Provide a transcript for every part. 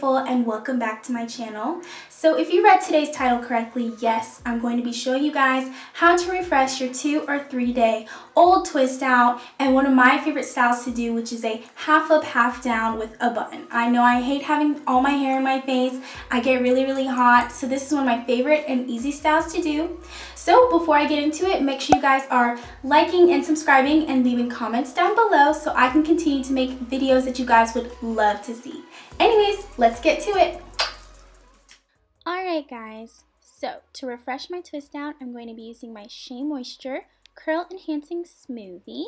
beautiful, and welcome back to my channel. So if you read today's title correctly, yes, I'm going to be showing you guys how to refresh your 2 or 3 day old twist out, and one of my favorite styles to do, which is a half up, half down with a bun. I know I hate having all my hair in my face. I get really hot, so this is one of my favorite and easy styles to do. So before I get into it, make sure you guys are liking and subscribing and leaving comments down below so I can continue to make videos that you guys would love to see. Anyways, let's get to it. Alright guys, so to refresh my twist out, I'm going to be using my Shea Moisture Curl Enhancing Smoothie.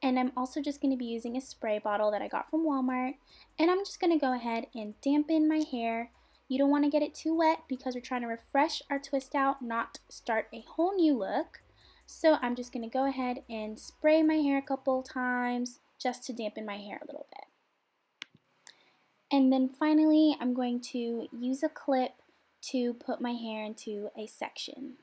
And I'm also just going to be using a spray bottle that I got from Walmart. And I'm just going to go ahead and dampen my hair. You don't want to get it too wet because we're trying to refresh our twist out, not start a whole new look. So I'm just going to go ahead and spray my hair a couple times just to dampen my hair a little bit. And then finally, I'm going to use a clip to put my hair into a section.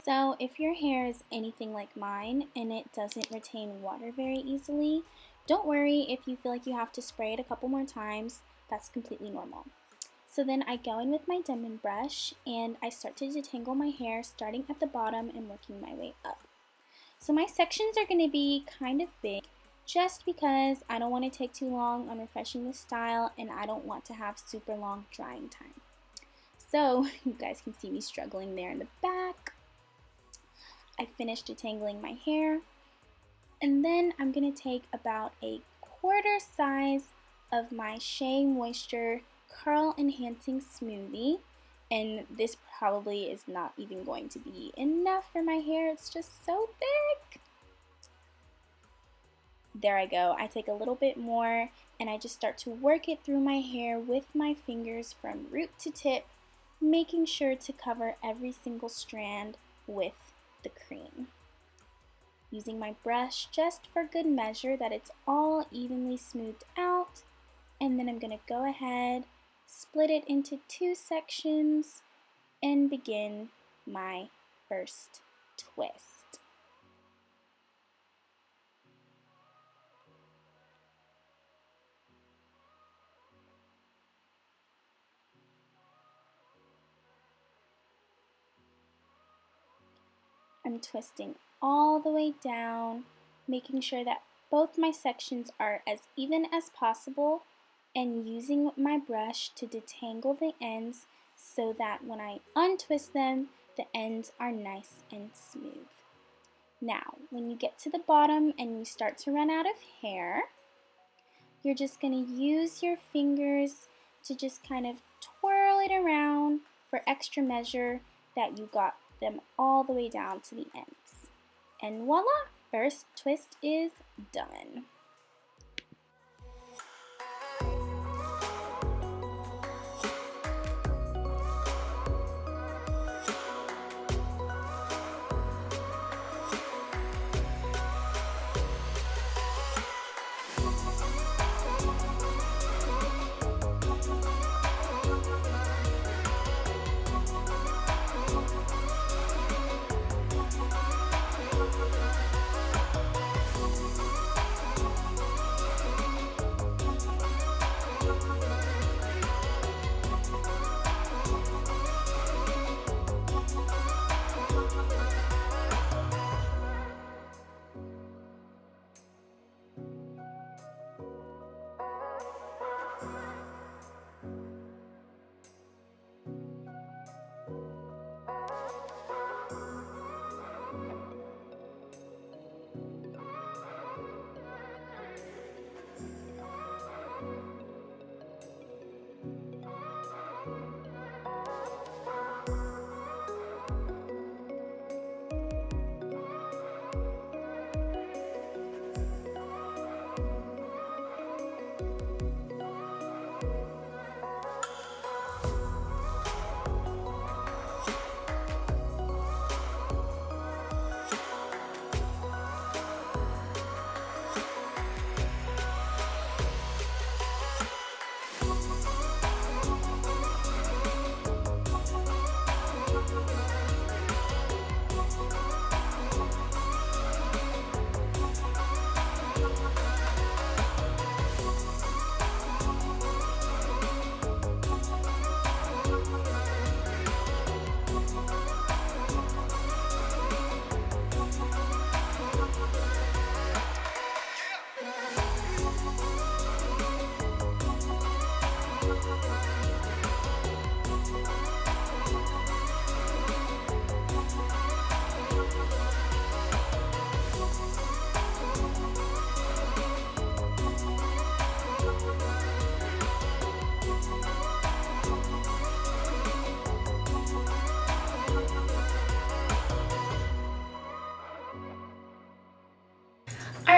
So if your hair is anything like mine and it doesn't retain water very easily, don't worry if you feel like you have to spray it a couple more times. That's completely normal. So then I go in with my Denman brush and I start to detangle my hair, starting at the bottom and working my way up. So my sections are going to be kind of big just because I don't want to take too long on refreshing the style and I don't want to have super long drying time. So you guys can see me struggling there in the back. I finished detangling my hair, and then I'm going to take about a quarter size of my Shea Moisture Curl Enhancing Smoothie, and this probably is not even going to be enough for my hair. It's just so thick. There I go. I take a little bit more and I just start to work it through my hair with my fingers from root to tip, making sure to cover every single strand with the cream. Using my brush just for good measure that it's all evenly smoothed out, and then I'm going to go ahead, split it into 2 sections, and begin my first twist. I'm twisting all the way down, making sure that both my sections are as even as possible, and using my brush to detangle the ends so that when I untwist them, the ends are nice and smooth. Now, when you get to the bottom and you start to run out of hair, you're just going to use your fingers to just kind of twirl it around for extra measure that you got them all the way down to the ends. And voila, first twist is done.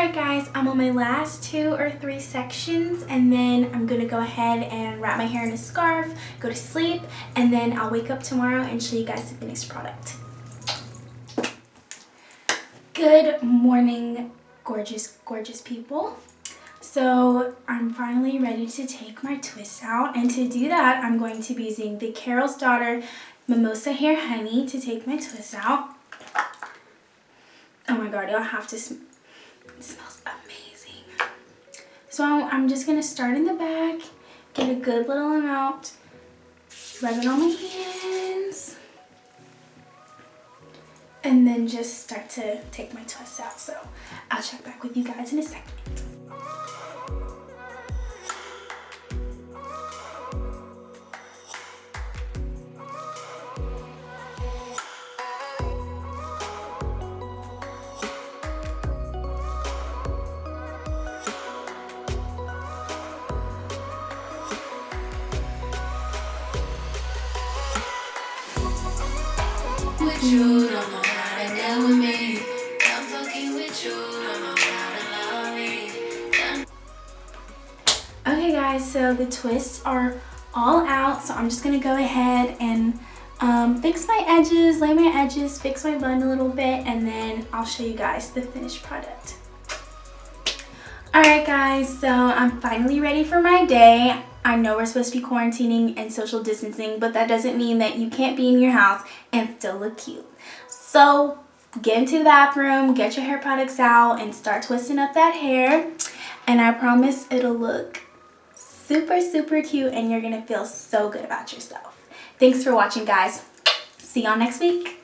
Alright guys, I'm on my last 2 or 3 sections, and then I'm going to go ahead and wrap my hair in a scarf, go to sleep, and then I'll wake up tomorrow and show you guys the finished product. Good morning, gorgeous, gorgeous people. So I'm finally ready to take my twist out, and to do that I'm going to be using the Carol's Daughter Mimosa Hair Honey to take my twist out. Oh my god, y'all have to smell. It smells amazing. So I'm just going to start in the back, get a good little amount, rub it on my hands, and then just start to take my twist out. So I'll check back with you guys in a second. With you, don't know how to deal with me. I'm fucking with you, don't know how to love me. Okay guys, so the twists are all out, so I'm just going to go ahead and fix my edges, lay my edges, fix my bun a little bit, and then I'll show you guys the finished product. Alright guys, so I'm finally ready for my day. I know we're supposed to be quarantining and social distancing, but that doesn't mean that you can't be in your house and still look cute. So get into the bathroom, get your hair products out, and start twisting up that hair. And I promise it'll look super, super cute, and you're going to feel so good about yourself. Thanks for watching, guys. See y'all next week.